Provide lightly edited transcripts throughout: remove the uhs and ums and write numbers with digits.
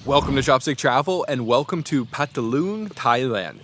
Welcome to Chopstick Travel and welcome to Phatthalung, Thailand.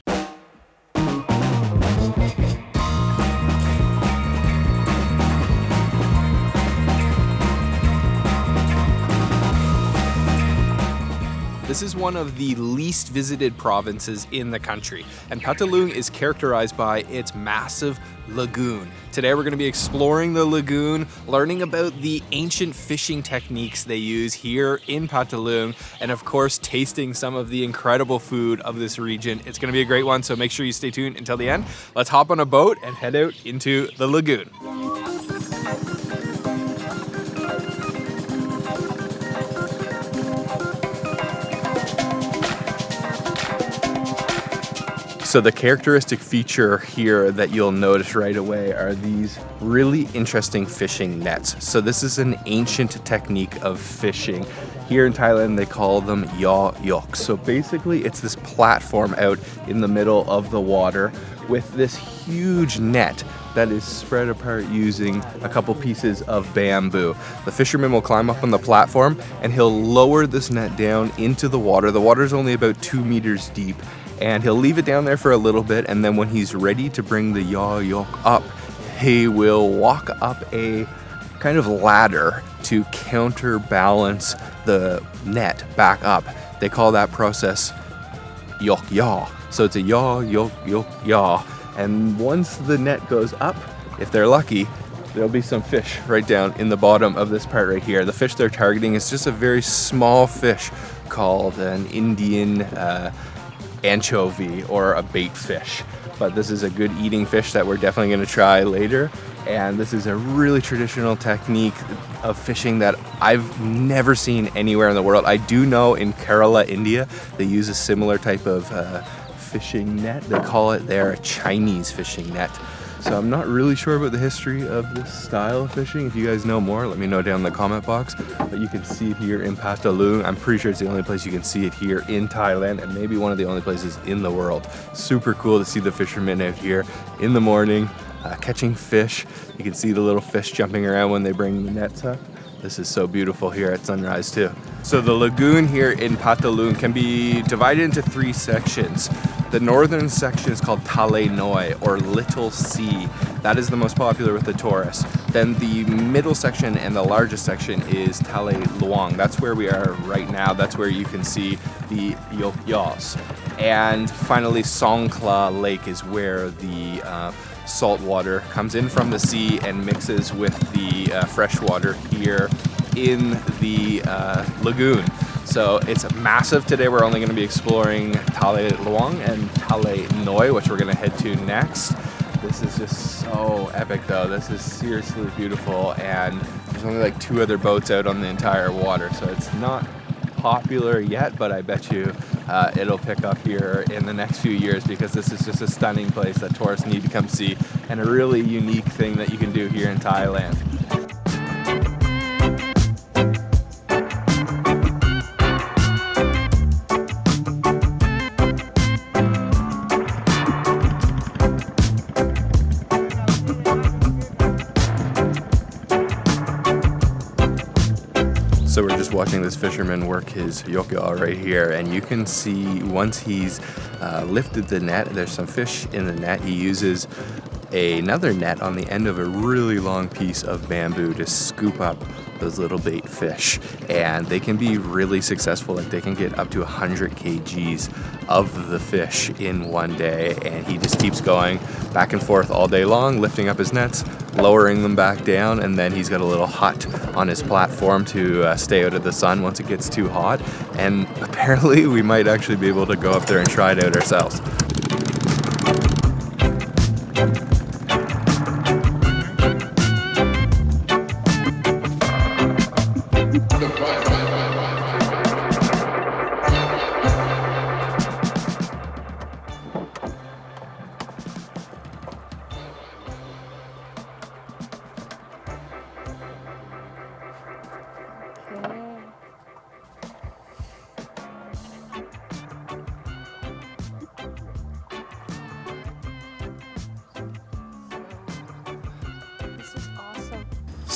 This is one of the least visited provinces in the country, and Phatthalung is characterized by its massive lagoon. Today we're going to be exploring the lagoon, learning about the ancient fishing techniques they use here in Phatthalung, and of course tasting some of the incredible food of this region. It's going to be a great one, so make sure you stay tuned until the end. Let's hop on a boat and head out into the lagoon. So the characteristic feature here that you'll notice right away are these really interesting fishing nets. So this is an ancient technique of fishing. Here in Thailand, they call them Yaw Yoke. So basically, it's this platform out in the middle of the water with this huge net that is spread apart using a couple pieces of bamboo. The fisherman will climb up on the platform and he'll lower this net down into the water. The water is only about 2 meters deep. And he'll leave it down there for a little bit, and then when he's ready to bring the Yaw Yoke up, he will walk up a kind of ladder to counterbalance the net back up. They call that process Yoke Yaw. So it's a Yaw Yoke Yoke Yaw. And once the net goes up, if they're lucky, there'll be some fish right down in the bottom of this part right here. The fish they're targeting is just a very small fish called an Indian anchovy or a bait fish, but this is a good eating fish that we're definitely going to try later. And this is a really traditional technique of fishing that I've never seen anywhere in the world. I do know in Kerala, India, they use a similar type of fishing net. They call it their Chinese fishing net. So I'm not really sure about the history of this style of fishing. If you guys know more, let me know down in the comment box. But you can see it here in Phatthalung. I'm pretty sure it's the only place you can see it here in Thailand, and maybe one of the only places in the world. Super cool to see the fishermen out here in the morning catching fish. You can see the little fish jumping around when they bring the nets up. This is so beautiful here at sunrise too. So the lagoon here in Phatthalung can be divided into 3 sections. The northern section is called Thale Noi, or Little Sea. That is the most popular with the tourists. Then the middle section and the largest section is Thale Luang. That's where we are right now. That's where you can see the Yoke Yaws. And finally, Songkla Lake is where the salt water comes in from the sea and mixes with the fresh water here in the lagoon. So it's massive. Today we're only going to be exploring Thale Luang and Thale Noi, which we're going to head to next. This is just so epic though. This is seriously beautiful, and there's only like 2 other boats out on the entire water, so it's not popular yet, but I bet you it'll pick up here in the next few years, because this is just a stunning place that tourists need to come see, and a really unique thing that you can do here in Thailand. So we're just watching this fisherman work his yoke yaw right here, and you can see once he's lifted the net, there's some fish in the net. He uses another net on the end of a really long piece of bamboo to scoop up those little bait fish, and they can be really successful. Like, they can get up to 100 kgs of the fish in one day, and he just keeps going back and forth all day long, lifting up his nets, lowering them back down, and then he's got a little hut on his platform to stay out of the sun once it gets too hot. And apparently we might actually be able to go up there and try it out ourselves.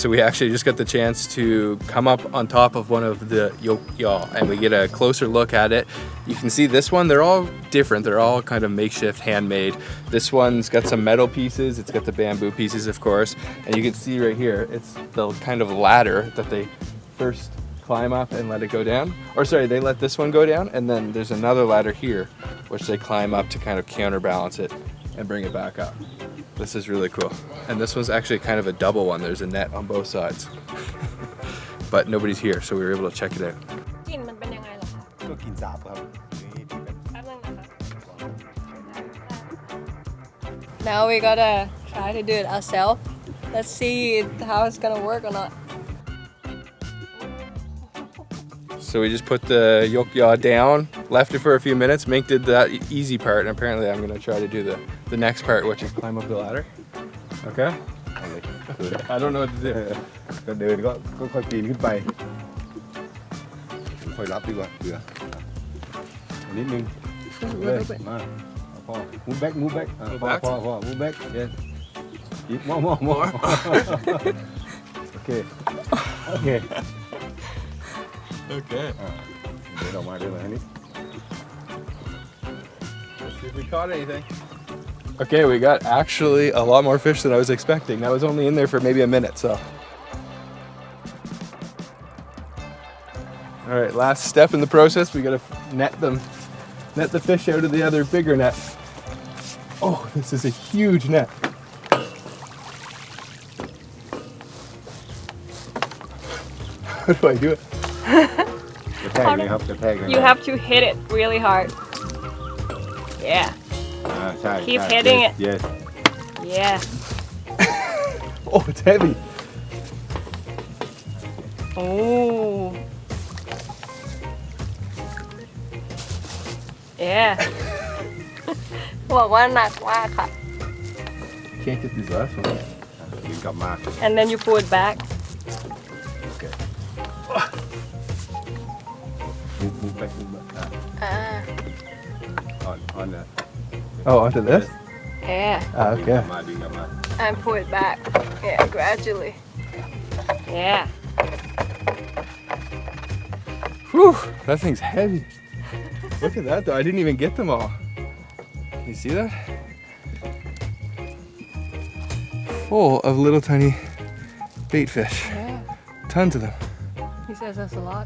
so we actually just got the chance to come up on top of one of the Yaw, and we get a closer look at it. You can see this one, they're all different. They're all kind of makeshift, handmade. This one's got some metal pieces. It's got the bamboo pieces, of course. And you can see right here, it's the kind of ladder that they first climb up and let it go down. Or sorry, they let this one go down, and then there's another ladder here, which they climb up to kind of counterbalance it and bring it back up. This is really cool. And this one's actually kind of a double one. There's a net on both sides. But nobody's here, so we were able to check it out. Now we gotta try to do it ourselves. Let's see how it's gonna work or not. So we just put the Yaw down, left it for a few minutes. Mink did that easy part, and apparently I'm gonna try to do the next part, which is climb up the ladder. Okay? I don't know what to do. ก็เดินก็ค่อยๆปีนขึ้นไปค่อยรับดีกว่าเผื่อนิดนึงเลยมาพอ move back พอ move back yes keep more okay Okay. เดินออกมาเดินมาทางนี้ Let's see if we caught anything. Okay, we got actually a lot more fish than I was expecting. That was only in there for maybe a minute, so. All right, last step in the process, we gotta net the fish out of the other bigger net. Oh, this is a huge net. How do I do it? กระแทกเลยครับกระแทกเลย You have to hit it really hard. Yeah. ใช่ Keep hitting it. yes Yeah. Oh, it's heavy. Oh. Yeah. บอกว่าหนักมากค่ะ Can't get these last ones. ดึงกลับมา And then you pull it back. Okay. move back on that Oh, onto this? Yeah. ดึงกลั Okay. บมาดึงกลับมา And pull it back. Yeah, gradually. Yeah. Whew, that thing's heavy. Look at that though, I didn't even get them all. Can you see that? Full of little tiny bait fish. Yeah. Tons of them. He says that's a lot.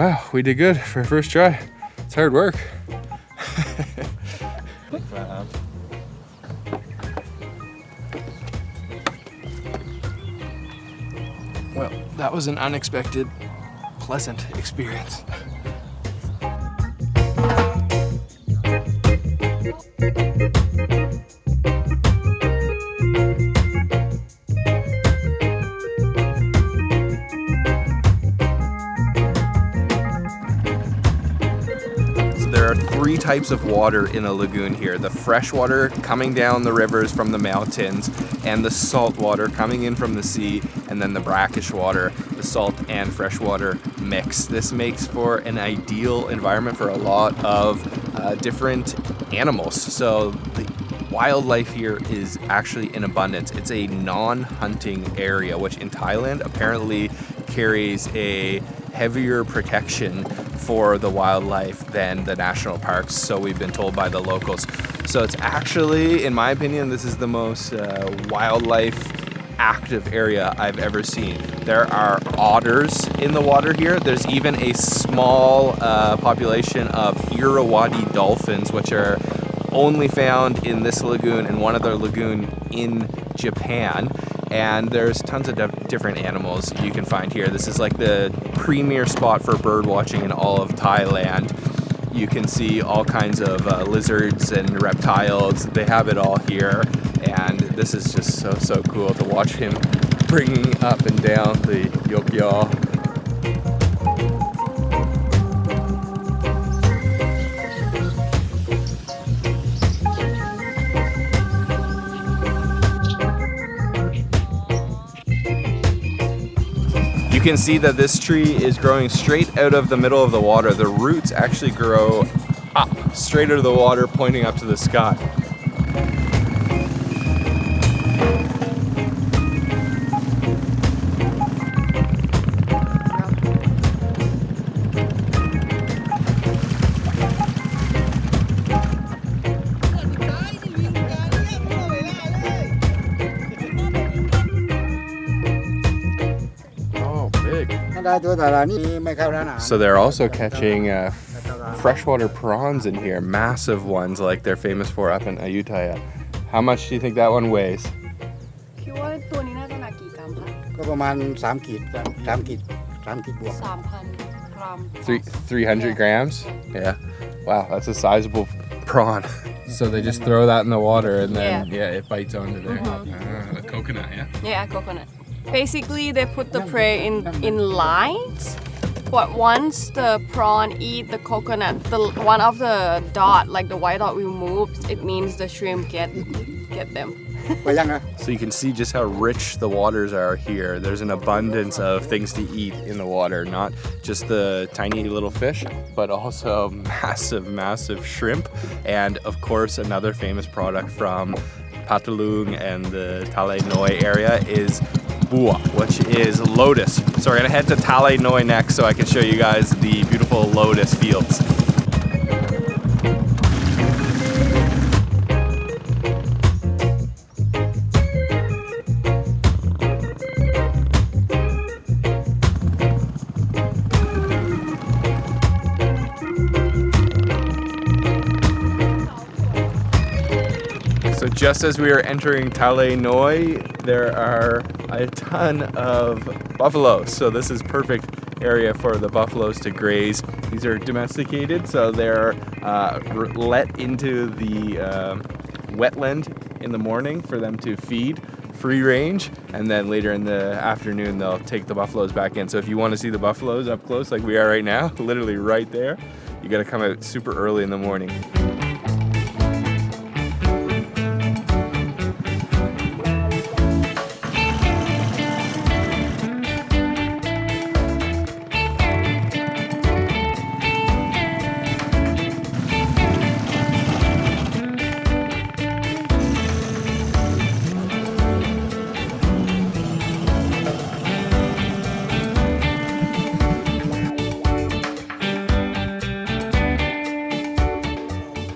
Wow, we did good for our first try. It's hard work. Well, that was an unexpected, pleasant experience. There are three types of water in a lagoon here. The fresh water coming down the rivers from the mountains, and the salt water coming in from the sea, and then the brackish water, the salt and fresh water mix. This makes for an ideal environment for a lot of different animals. So the wildlife here is actually in abundance. It's a non-hunting area, which in Thailand apparently carries a heavier protection for the wildlife than the national parks, so we've been told by the locals. So it's actually, in my opinion, this is the most wildlife active area I've ever seen. There are otters in the water here. There's even a small population of Irrawaddy dolphins, which are only found in this lagoon and one other lagoon in Japan. And there's tons of different animals you can find here. This is like the premier spot for bird watching in all of Thailand. You can see all kinds of lizards and reptiles. They have it all here. And this is just so cool to watch him bringing up and down the Yaw. You can see that this tree is growing straight out of the middle of the water. The roots actually grow up, straight out of the water, pointing up to the sky. So they're also catching freshwater prawns in here, massive ones like they're famous for up in Ayutthaya. How much do you think that one weighs? คิดว่าตัวนี้น่าจะหนักกี่กรัมคะ ก็ประมาณ3 ขีดบวก 3,000 กรัม 300 grams? Yeah. Wow, that's a sizable prawn. So they just throw that in the water and then it bites onto there. A coconut, yeah? Yeah, coconut. Basically, they put the prey in lines. But once the prawn eat the coconut, the one of the dot, like the white dot, will move. It means the shrimp get them. So you can see just how rich the waters are here. There's an abundance of things to eat in the water, not just the tiny little fish, but also massive shrimp. And of course, another famous product from Phatthalung and the Thale Noi area is bua, which is lotus. So we're gonna head to Thale Noi next so I can show you guys the beautiful lotus fields. So just as we are entering Thale Noi, there are a ton of buffaloes. So this is perfect area for the buffaloes to graze. These are domesticated, so they're let into the wetland in the morning for them to feed, free range, and then later in the afternoon they'll take the buffaloes back in. So if you want to see the buffaloes up close like we are right now, literally right there, you got to come out super early in the morning.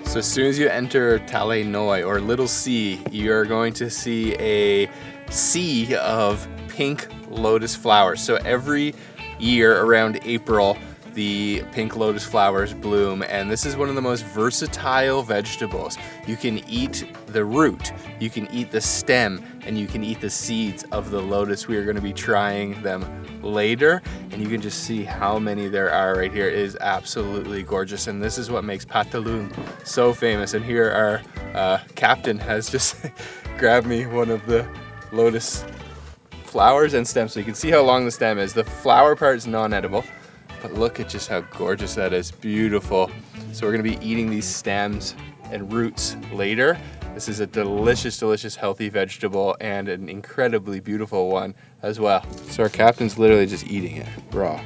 So as soon as you enter Thale Noi, or Little Sea, you're going to see a sea of pink lotus flowers. So every year around April, the pink lotus flowers bloom, and this is one of the most versatile vegetables. You can eat the root, you can eat the stem, and you can eat the seeds of the lotus. We are going to be trying them later, and you can just see how many there are right here. It is absolutely gorgeous, and this is what makes Phatthalung so famous. And here our captain has just grabbed me one of the lotus flowers and stems, so you can see how long the stem is. The flower part is non-edible, but look at just how gorgeous that is. Beautiful. So we're going to be eating these stems and roots later. This is a delicious, healthy vegetable and an incredibly beautiful one as well. So our captain's literally just eating it raw.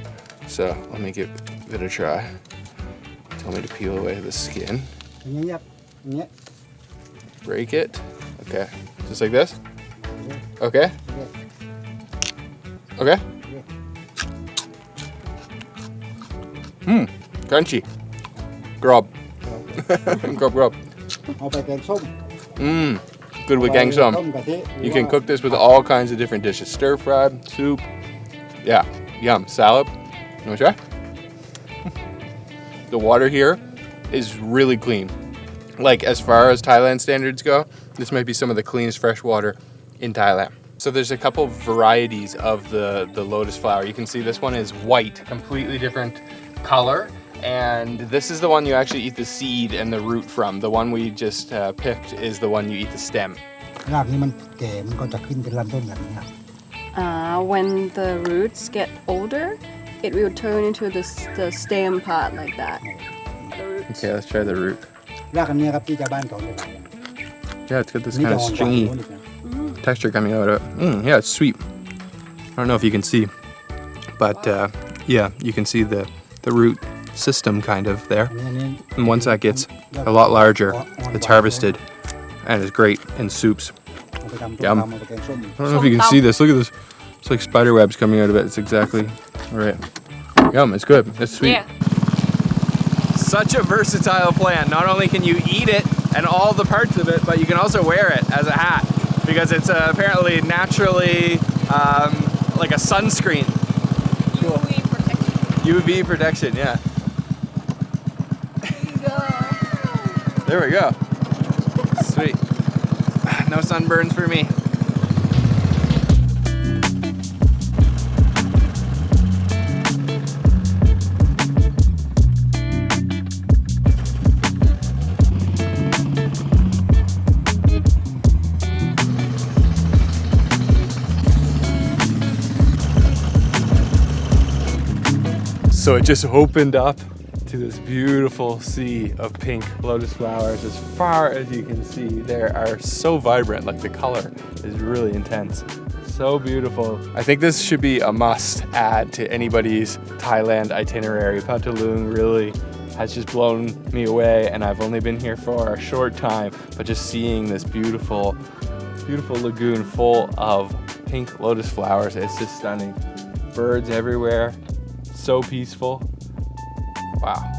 So let me give it a try. Tell me to peel away the skin. Break it. Okay. Just like this? Okay. Okay. Crunchy. Grob. Grob. Good with gang som. You can cook this with all kinds of different dishes. Stir fried, soup. Yeah, yum. Salad. You want to try? The water here is really clean. Like, as far as Thailand standards go, this might be some of the cleanest fresh water in Thailand. So there's a couple varieties of the lotus flower. You can see this one is white, completely different color. And this is the one you actually eat the seed and the root from. The one we just picked is the one you eat the stem. When the roots get older, it will turn into the stem part like that. Okay, let's try the root. Yeah, it's got this kind of stringy texture coming out of it. Yeah, it's sweet. I don't know if you can see, but yeah, you can see the root system kind of there. And once that gets a lot larger, it's harvested and it's great in soups. Yum. I don't know if you can see this. Look at this. It's like spider webs coming out of it. It's exactly right. Yum, it's good. It's sweet. Yeah. Such a versatile plant. Not only can you eat it and all the parts of it, but you can also wear it as a hat because it's apparently naturally like a sunscreen. UV UV protection, yeah. There we go. Sweet. No sunburns for me. So it just opened up to this beautiful sea of pink lotus flowers as far as you can see. They are so vibrant, like the color is really intense. So beautiful. I think this should be a must add to anybody's Thailand itinerary. Phatthalung really has just blown me away, and I've only been here for a short time, but just seeing this beautiful, beautiful lagoon full of pink lotus flowers, it's just stunning. Birds everywhere. So peaceful. Wow.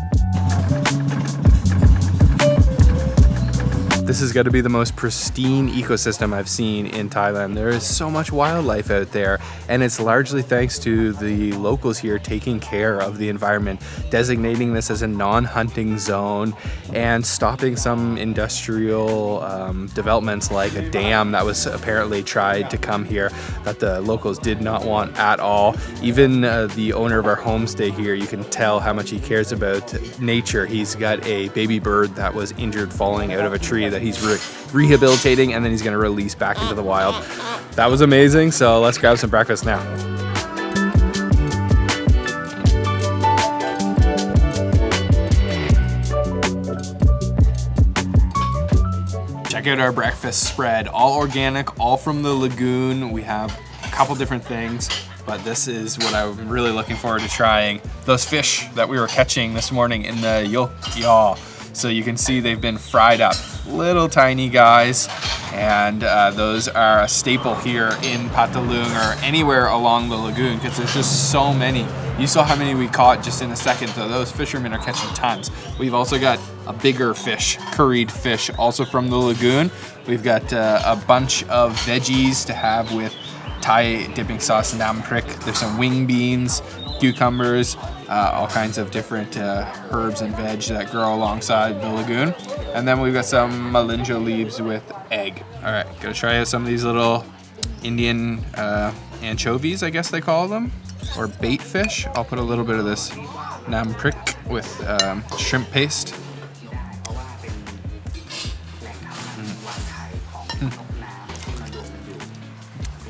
This has got to be the most pristine ecosystem I've seen in Thailand. There is so much wildlife out there, and it's largely thanks to the locals here taking care of the environment, designating this as a non-hunting zone, and stopping some industrial developments like a dam that was apparently tried to come here that the locals did not want at all. Even the owner of our homestay here, you can tell how much he cares about nature. He's got a baby bird that was injured falling out of a tree that he's rehabilitating, and then he's going to release back into the wild. That was amazing, so let's grab some breakfast now. Check out our breakfast spread. All organic, all from the lagoon. We have a couple different things, but this is what I'm really looking forward to trying. Those fish that we were catching this morning in the Yaw. So you can see they've been fried up. Little tiny guys, and those are a staple here in Phatthalung or anywhere along the lagoon because there's just so many. You saw how many we caught just in a second, though. Those fishermen are catching tons. We've also got a bigger fish, curried fish, also from the lagoon. We've got a bunch of veggies to have with Thai dipping sauce and nam prik. There's some wing beans, cucumbers, all kinds of different herbs and veg that grow alongside the lagoon. And then we've got some malinja leaves with egg. All right, gonna try out some of these little Indian anchovies, I guess they call them, or bait fish. I'll put a little bit of this nam prik with shrimp paste.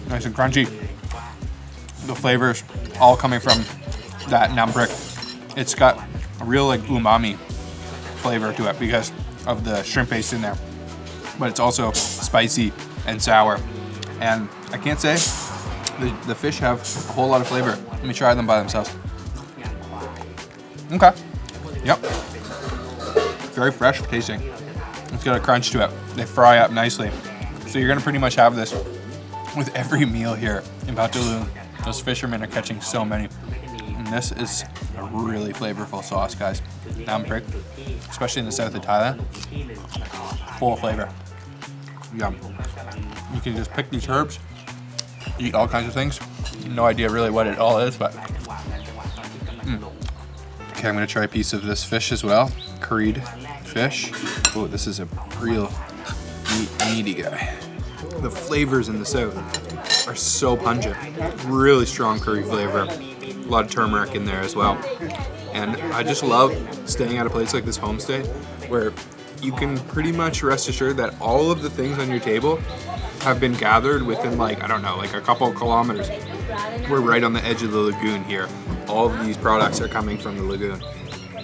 Nice and crunchy. The flavors all coming from that nam prik. It's got a real like umami flavor to it because of the shrimp paste in there, but it's also spicy and sour. And I can't say the fish have a whole lot of flavor. Let me try them by themselves. Okay. Yep. Very fresh tasting. It's got a crunch to it. They fry up nicely. So you're gonna pretty much have this with every meal here in Phatthalung. Those fishermen are catching so many. And this is a really flavorful sauce, guys. Nam prik, especially in the south of Thailand. Full of flavor. Yum. You can just pick these herbs, eat all kinds of things. No idea really what it all is, but Okay, I'm gonna try a piece of this fish as well. Curried fish. Oh, this is a real meaty guy. The flavors in the south are so pungent. Really strong curry flavor. A lot of turmeric in there as well. And I just love staying at a place like this homestay where you can pretty much rest assured that all of the things on your table have been gathered within like, I don't know, like a couple of kilometers. We're right on the edge of the lagoon here. All of these products are coming from the lagoon.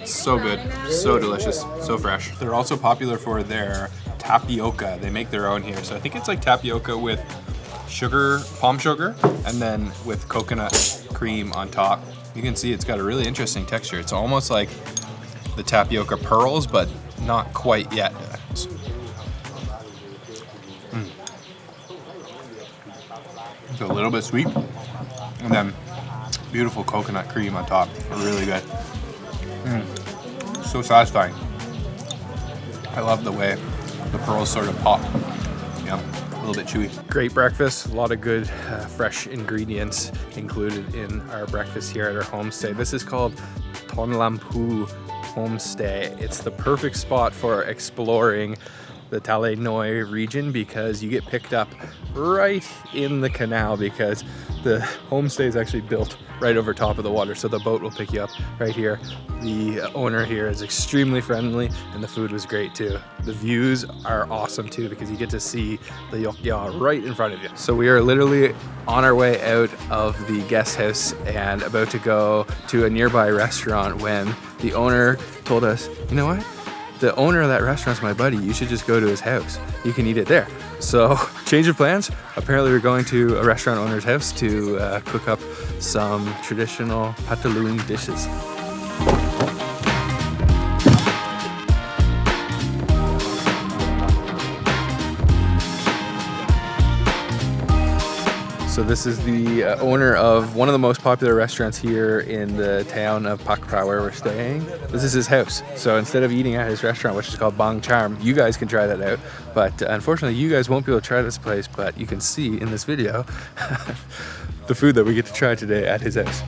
So good, so delicious, so fresh. They're also popular for their tapioca. They make their own here. So I think it's like tapioca with sugar, palm sugar, and then with coconut cream on top. You can see it's got a really interesting texture. It's almost like the tapioca pearls, but not quite yet. It's a little bit sweet, and then beautiful coconut cream on top. Really good. So satisfying. I love the way the pearls sort of pop. Yum. little bit chewy. Great breakfast, a lot of good fresh ingredients included in our breakfast here at our homestay. This is called Thon Lam Pu Homestay. It's the perfect spot for exploring the Thale Noi region because you get picked up right in the canal because the homestay is actually built right over top of the water, so the boat will pick you up right here. The owner here is extremely friendly and the food was great too. The views are awesome too because you get to see the Yaw Yoke right in front of you. So we are literally on our way out of the guest house and about to go to a nearby restaurant when the owner told us, you know what? The owner of that restaurant's my buddy. You should just go to his house. You can eat it there. So change of plans. Apparently we're going to a restaurant owner's house to cook up some traditional Phatthalung dishes. So this is the owner of one of the most popular restaurants here in the town of Phak Pra where we're staying. This is his house. So instead of eating at his restaurant, which is called Bang Charm, you guys can try that out. But unfortunately, you guys won't be able to try this place, but you can see in this video the food that we get to try today at his house.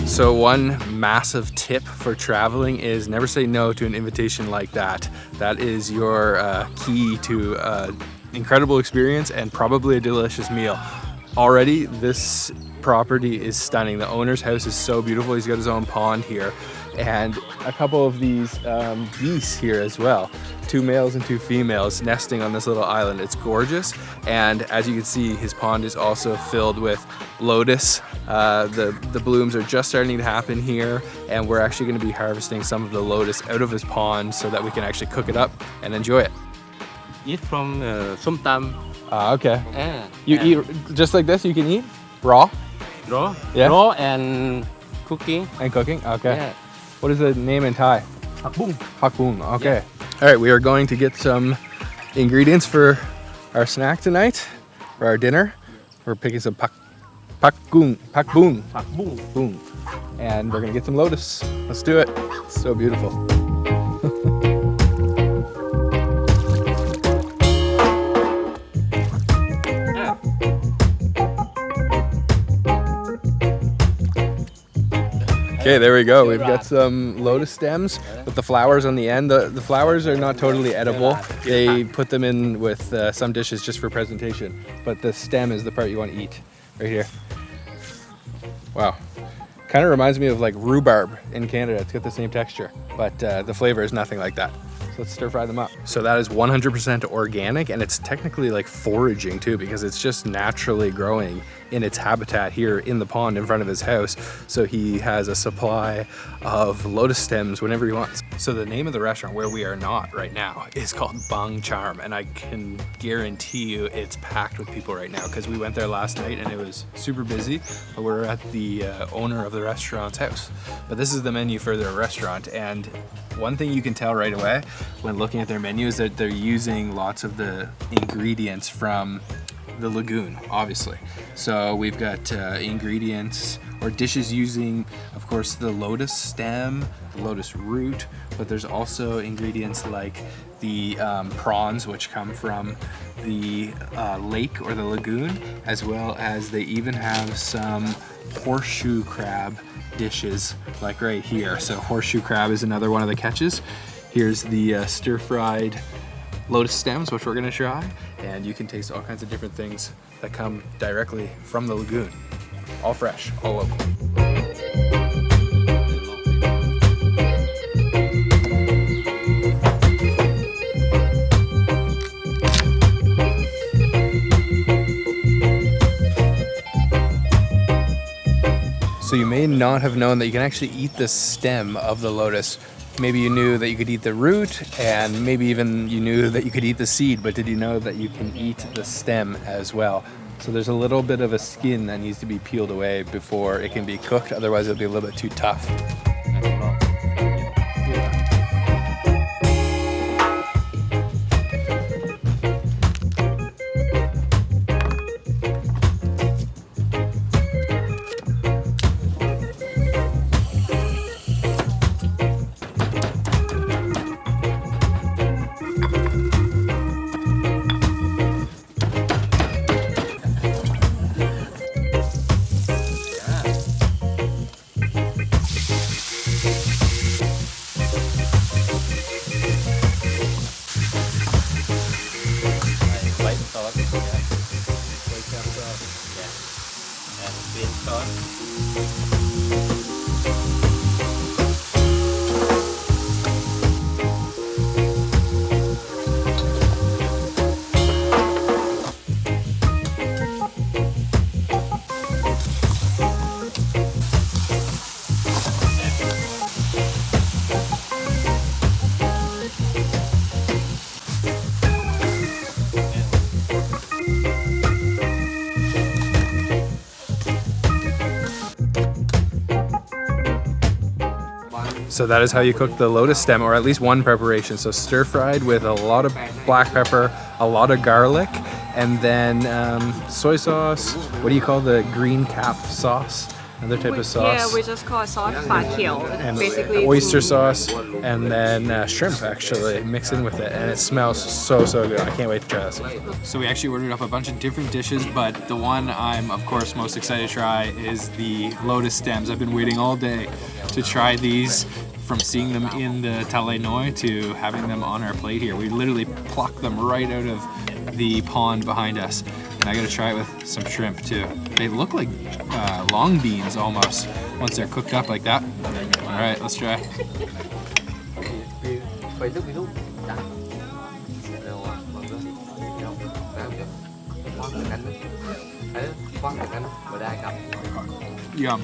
So one massive tip for traveling is never say no to an invitation like that. That is your key to incredible experience and probably a delicious meal. Already, this property is stunning. The owner's house is so beautiful. He's got his own pond here and a couple of these geese here as well. 2 males and 2 females nesting on this little island. It's gorgeous, and as you can see, his pond is also filled with lotus. The blooms are just starting to happen here, and we're actually going to be harvesting some of the lotus out of his pond so that we can actually cook it up and enjoy it. Eat from som tam. Okay. You eat just like this? You can eat raw? Raw? Yeah. Raw and cooking. And cooking? Okay. Yeah. What is the name in Thai? Phak bung. Phak bung, okay. All right, we are going to get some ingredients for our snack tonight, for our dinner. We're picking some phak bung, and we're gonna get some lotus. Let's do it. It's so beautiful. Okay, there we go. We've got some lotus stems with the flowers on the end. The flowers are not totally edible. They put them in with some dishes just for presentation. But the stem is the part you want to eat, right here. Wow. Kind of reminds me of like rhubarb in Canada. It's got the same texture, but the flavor is nothing like that. So let's stir fry them up. So that is 100% organic, and it's technically like foraging too, because it's just naturally growing in its habitat here in the pond in front of his house. So he has a supply of lotus stems whenever he wants. So the name of the restaurant where we are not right now is called Bang Charm, and I can guarantee you it's packed with people right now because we went there last night and it was super busy, but we're at the owner of the restaurant's house. But this is the menu for their restaurant, and one thing you can tell right away when looking at their menu is that they're using lots of the ingredients from the lagoon, obviously. So we've got ingredients or dishes using, of course, the lotus stem, the lotus root, but there's also ingredients like the prawns, which come from the lake or the lagoon, as well as they even have some horseshoe crab dishes, like right here. So horseshoe crab is another one of the catches. Here's the stir-fried lotus stems, which we're gonna try, and you can taste all kinds of different things that come directly from the lagoon. All fresh, all local. So you may not have known that you can actually eat the stem of the lotus. Maybe you knew that you could eat the root, and maybe even you knew that you could eat the seed, but did you know that you can eat the stem as well? So there's a little bit of a skin that needs to be peeled away before it can be cooked, otherwise it'll be a little bit too tough. So that is how you cook the lotus stem, or at least one preparation. So stir fried with a lot of black pepper, a lot of garlic, and then soy sauce. What do you call the green cap sauce? Another type of sauce. Yeah, we just call it sauce Phatthalung. And Basically, oyster sauce, and then shrimp actually mixed in with it, and it smells so good. I can't wait to try this. So we actually ordered up a bunch of different dishes, but the one I'm of course most excited to try is the lotus stems. I've been waiting all day to try these, from seeing them in the Thale Noi to having them on our plate here. We literally plucked them right out of the pond behind us. And I gotta try it with some shrimp too. They look like long beans almost, once they're cooked up like that. All right, let's try. Yum.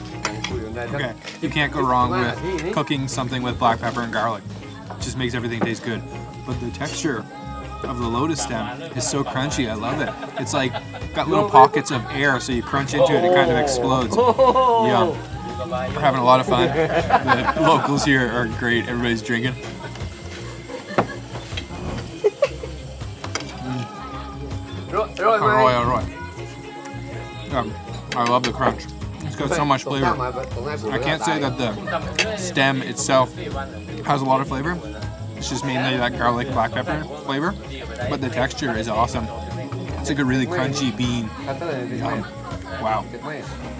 Okay, you can't go wrong with cooking something with black pepper and garlic. It just makes everything taste good. But the texture of the lotus stem is so crunchy. I love it. It's like got little pockets of air, so you crunch into it, it kind of explodes. Yum. We're having a lot of fun. The locals here are great. Everybody's drinking. I love the crunch. It's got so much flavor. I can't say that the stem itself has a lot of flavor. It's just mainly that garlic black pepper flavor, but the texture is awesome. It's like a really crunchy bean. Wow.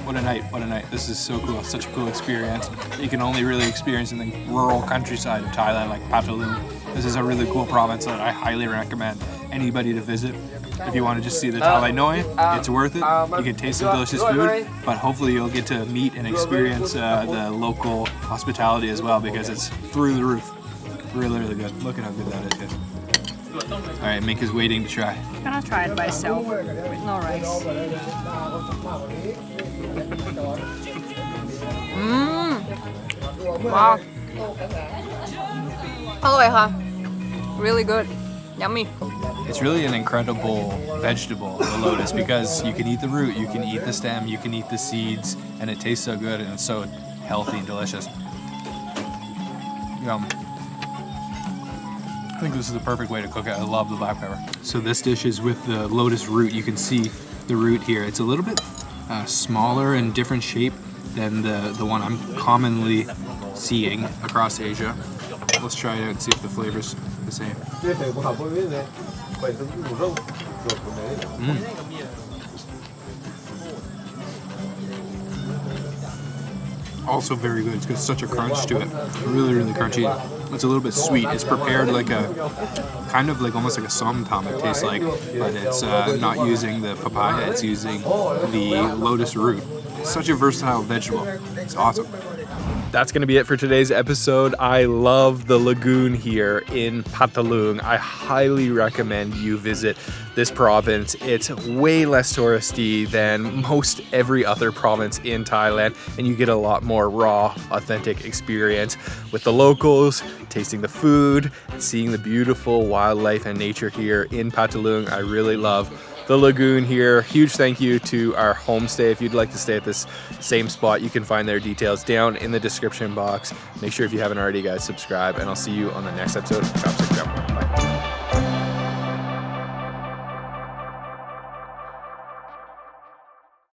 What a night, what a night. This is so cool, such a cool experience. You can only really experience in the rural countryside of Thailand, like Phatthalung. This is a really cool province that I highly recommend anybody to visit. If you want to just see the Thale Noi, it's worth it. You can taste some delicious food, but hopefully you'll get to meet and experience the local hospitality as well, because it's through the roof. Really good. Look at how good that is, guys. All right, Mink is waiting to try. I'm gonna try it by itself with no rice. Wow. อร่อยค่ะ really good, yummy. It's really an incredible vegetable, the lotus, because you can eat the root, you can eat the stem, you can eat the seeds, and it tastes so good and it's so healthy and delicious. Yum. I think this is the perfect way to cook it. I love the black pepper. So this dish is with the lotus root. You can see the root here. It's a little bit smaller and different shape than the one I'm commonly seeing across Asia. Let's try it out and see if the flavor's the same. Also very good. It's got such a crunch to it. Really crunchy. It's a little bit sweet. It's prepared like a kind of like almost like a somtam, it tastes like, but it's not using the papaya. It's using the lotus root. It's such a versatile vegetable. It's awesome. That's going to be it for today's episode. I love the lagoon here in Phatthalung. I highly recommend you visit this province. It's way less touristy than most every other province in Thailand, and you get a lot more raw, authentic experience with the locals, tasting the food, and seeing the beautiful wildlife and nature here in Phatthalung. I really love the lagoon here. Huge thank you to our homestay. If you'd like to stay at this same spot, you can find their details down in the description box. Make sure if you haven't already, guys, subscribe, and I'll see you on the next episode of Drops.